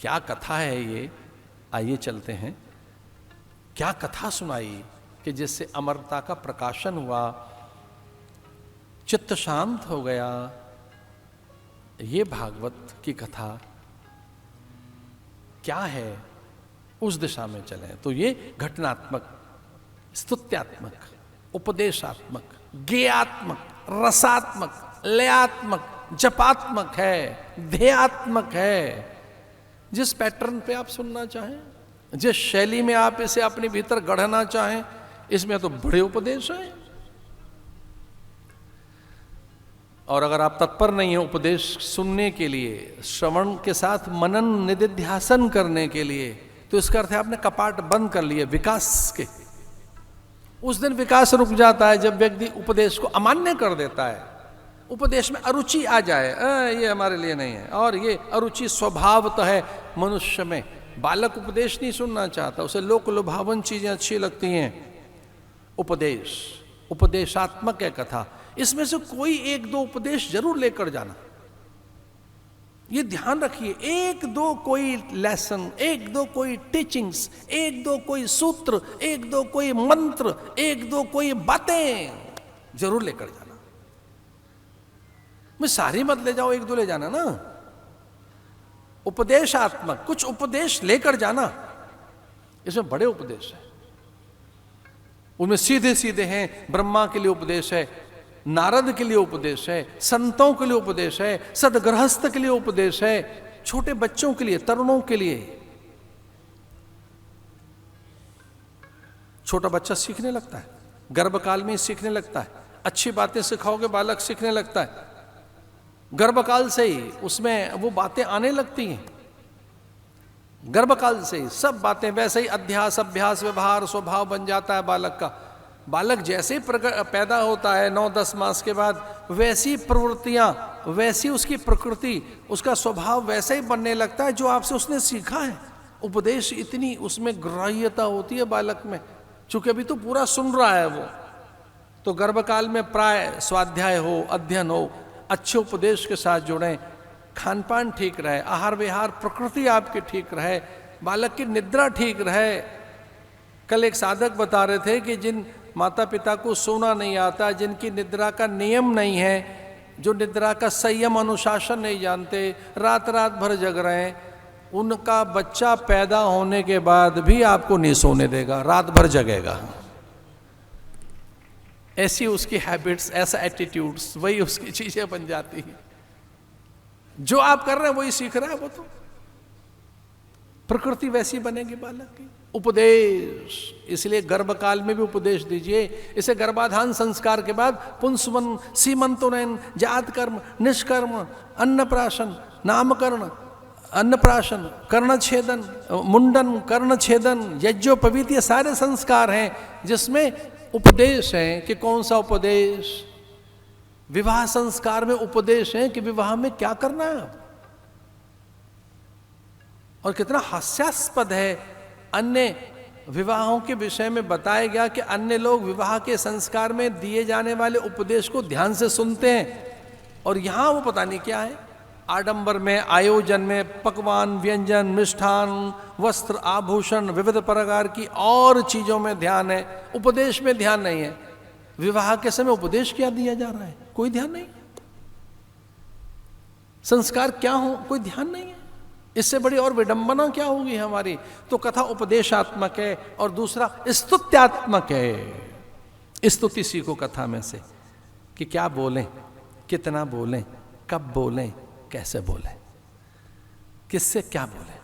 क्या कथा है ये, आइए चलते हैं। क्या कथा सुनाई कि जिससे अमरता का प्रकाशन हुआ, चित्त शांत हो गया। ये भागवत की कथा क्या है, उस दिशा में चलें। तो ये घटनात्मक, स्तुत्यात्मक, उपदेशात्मक, गेयात्मक, रसात्मक, लयात्मक, जपात्मक है, ध्येयात्मक है। जिस पैटर्न पे आप सुनना चाहें, जिस शैली में आप इसे अपने भीतर गढ़ना चाहें, इसमें तो बड़े उपदेश हैं। और अगर आप तत्पर नहीं है उपदेश सुनने के लिए, श्रवण के साथ मनन निधिध्यासन करने के लिए, तो इसका अर्थ है आपने कपाट बंद कर लिए विकास के। उस दिन विकास रुक जाता है जब व्यक्ति उपदेश को अमान्य कर देता है, उपदेश में अरुचि आ जाए, ये हमारे लिए नहीं है। और ये अरुचि स्वभाव तो है मनुष्य में। बालक उपदेश नहीं सुनना चाहता, उसे लोक लुभावन चीजें अच्छी लगती हैं। उपदेश, उपदेशात्मक है कथा। इसमें से कोई एक दो उपदेश जरूर लेकर जाना, ये ध्यान रखिए। एक दो कोई लेसन, एक दो कोई टीचिंग्स, एक दो कोई सूत्र, एक दो कोई मंत्र, एक दो कोई बातें जरूर लेकर जाना। मैं सारी मत ले जाओ, एक दो ले जाना ना। उपदेशात्मक कुछ उपदेश लेकर जाना। इसमें बड़े उपदेश है, उनमें सीधे सीधे हैं। ब्रह्मा के लिए उपदेश है, नारद के लिए उपदेश है, संतों के लिए उपदेश है, सदगृहस्थ के लिए उपदेश है, छोटे बच्चों के लिए, तरुणों के लिए। छोटा बच्चा सीखने लगता है, गर्भकाल में सीखने लगता है। अच्छी बातें सिखाओगे बालक सीखने लगता है, गर्भकाल से ही उसमें वो बातें आने लगती हैं। गर्भकाल से ही सब बातें, वैसे ही अध्यास, अभ्यास, व्यवहार, स्वभाव बन जाता है बालक का। बालक जैसे पैदा होता है 9-10 मास के बाद, वैसी प्रवृत्तियां, वैसी उसकी प्रकृति, उसका स्वभाव वैसे ही बनने लगता है जो आपसे उसने सीखा है। उपदेश इतनी उसमें ग्राह्यता होती है बालक में, चूंकि अभी तो पूरा सुन रहा है वो। तो गर्भकाल में प्राय स्वाध्याय हो, अध्ययन हो, अच्छे उपदेश के साथ जुड़ें, खान पान ठीक रहे, आहार विहार प्रकृति आपकी ठीक रहे, बालक की निद्रा ठीक रहे। कल एक साधक बता रहे थे कि जिन माता पिता को सोना नहीं आता, जिनकी निद्रा का नियम नहीं है, जो निद्रा का संयम अनुशासन नहीं जानते, रात रात भर जग रहे हैं, उनका बच्चा पैदा होने के बाद भी आपको नहीं सोने देगा, रात भर जगेगा। ऐसी उसकी हैबिट्स, ऐसा एटीट्यूड्स, वही उसकी चीजें बन जाती हैं। जो आप कर रहे हैं वही सीख रहा है वो, तो प्रकृति वैसी बनेगी बालक की। उपदेश, इसलिए गर्भकाल में भी उपदेश दीजिए। इसे गर्भाधान संस्कार के बाद पुंसवन, सीमंतोनयन, जात कर्म, निष्कर्म, अन्नप्राशन, नामकरण, अन्नप्राशन, कर्णछेदन, मुंडन, कर्णछेदन, यज्ञोपवीत, ये सारे संस्कार हैं जिसमें उपदेश है। कि कौन सा उपदेश? विवाह संस्कार में उपदेश है कि विवाह में क्या करना है। और कितना हास्यास्पद है, अन्य विवाहों के विषय में बताया गया कि अन्य लोग विवाह के संस्कार में दिए जाने वाले उपदेश को ध्यान से सुनते हैं, और यहां वो पता नहीं क्या है, आडंबर में, आयोजन में, पकवान, व्यंजन, मिष्ठान, वस्त्र, आभूषण, विविध प्रकार की और चीजों में ध्यान है, उपदेश में ध्यान नहीं है। विवाह के समय उपदेश क्या दिया जा रहा है, कोई ध्यान नहीं। संस्कार क्या हो, कोई ध्यान नहीं है। इससे बड़ी और विडंबना क्या होगी हमारी। तो कथा उपदेशात्मक है, और दूसरा स्तुत्यात्मक है। स्तुति सीखो कथा में से, कि क्या बोलें, कितना बोलें, कब बोलें, कैसे बोलें, किससे क्या बोलें।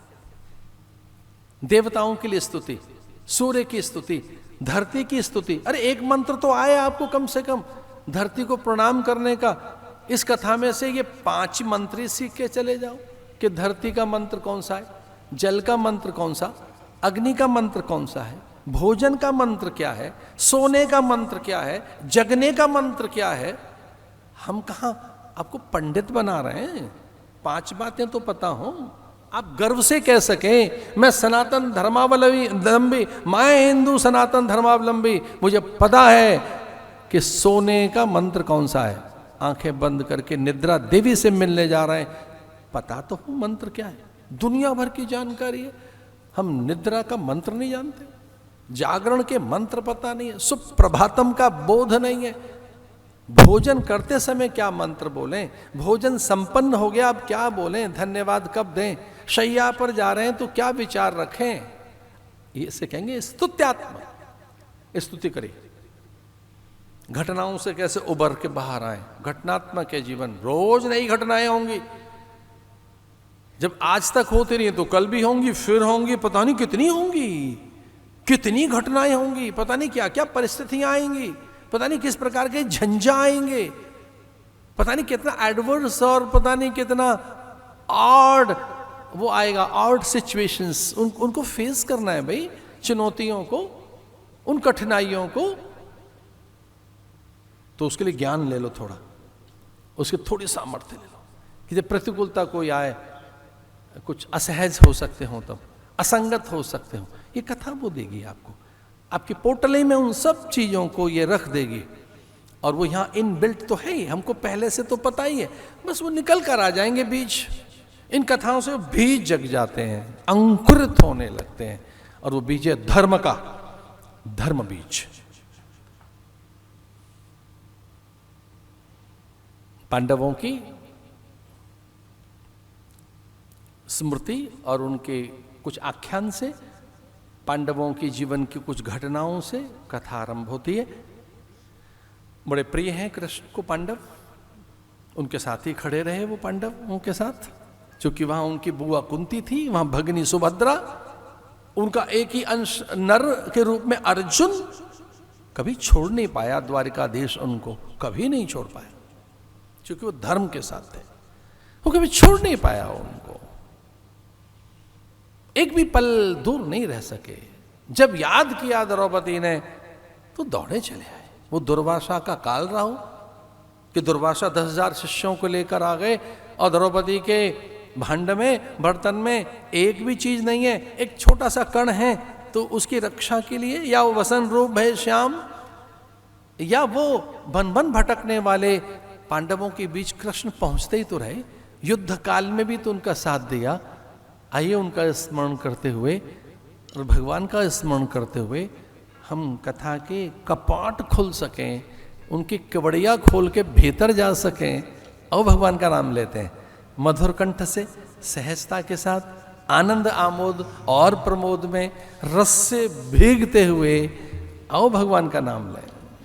देवताओं के लिए स्तुति, सूर्य की स्तुति, धरती की स्तुति। अरे एक मंत्र तो आए आपको कम से कम धरती को प्रणाम करने का। इस कथा में से ये 5 मंत्र ही सीख के चले जाओ कि धरती का मंत्र कौन सा है, जल का मंत्र कौन सा, अग्नि का मंत्र कौन सा है, भोजन का मंत्र क्या है, सोने का मंत्र क्या है, जगने का मंत्र क्या है। हम कहाँ आपको पंडित बना रहे हैं, 5 बातें तो पता हो, आप गर्व से कह सकें मैं सनातन धर्मावलंबी, मैं हिंदू सनातन धर्मावलंबी, मुझे पता है कि सोने का मंत्र कौन सा है। आंखें बंद करके निद्रा देवी से मिलने जा रहे हैं, पता तो हो मंत्र क्या है। दुनिया भर की जानकारी है। हम निद्रा का मंत्र नहीं जानते, जागरण के मंत्र पता नहीं है, सुप्रभातम का बोध नहीं है, भोजन करते समय क्या मंत्र बोलें, भोजन संपन्न हो गया अब क्या बोलें, धन्यवाद कब दें, शैया पर जा रहे हैं तो क्या विचार रखें। ये से कहेंगे स्तुत्यात्मक, स्तुति करिए। घटनाओं से कैसे उबर के बाहर आए, घटनात्मक है जीवन, रोज नई घटनाएं होंगी। जब आज तक होती रही तो कल भी होंगी, फिर होंगी, पता नहीं कितनी होंगी, कितनी घटनाएं होंगी, पता नहीं क्या क्या परिस्थितियां आएंगी, पता नहीं किस प्रकार के झंझा आएंगे, पता नहीं कितना एडवर्स और पता नहीं कितना ऑड वो आएगा, ऑड सिचुएशंस उनको फेस करना है भाई, चुनौतियों को, उन कठिनाइयों को। तो उसके लिए ज्ञान ले लो थोड़ा, उसके थोड़ी सामर्थ्य ले लो कि जब प्रतिकूलता कोई आए, कुछ असहज हो सकते हो, तब असंगत हो सकते हो, ये कथा वो देगी आपको, आपकी पोर्टली में उन सब चीजों को ये रख देगी। और वो यहाँ इन बिल्ट तो है ही, हमको पहले से तो पता ही है, बस वो निकल कर आ जाएंगे बीज। इन कथाओं से बीज जग जाते हैं, अंकुरित होने लगते हैं, और वो बीज है धर्म का, धर्म बीज। पांडवों की स्मृति और उनके कुछ आख्यान से, पांडवों की जीवन की कुछ घटनाओं से कथा आरंभ होती है। बड़े प्रिय हैं कृष्ण को पांडव, उनके साथ ही खड़े रहे वो पांडव उनके साथ, क्योंकि वहां उनकी बुआ कुंती थी, वहां भगनी सुभद्रा, उनका एक ही अंश नर के रूप में अर्जुन, कभी छोड़ नहीं पाया द्वारिकाधीश, उनको कभी नहीं छोड़ पाया, क्योंकि वो धर्म के साथ थे, वो कभी छोड़ नहीं पाया उनको, एक भी पल दूर नहीं रह सके। जब याद किया द्रौपदी ने तो दौड़े चले आए। वो दुर्वासा का काल रहा हो कि दुर्वासा 10,000 शिष्यों को लेकर आ गए और द्रौपदी के भांड में, बर्तन में एक भी चीज नहीं है, एक छोटा सा कण है, तो उसकी रक्षा के लिए या वो वसन रूप है श्याम, या वो बन बन भटकने वाले पांडवों के बीच कृष्ण पहुंचते ही तो रहे, युद्ध काल में भी तो उनका साथ दिया। आइए उनका स्मरण करते हुए और भगवान का स्मरण करते हुए हम कथा के कपाट खोल सकें, उनकी कवड़िया खोल के भीतर जा सकें और भगवान का नाम लेते हैं मधुर कंठ से, सहजता के साथ, आनंद आमोद और प्रमोद में रस से भीगते हुए आओ भगवान का नाम लें।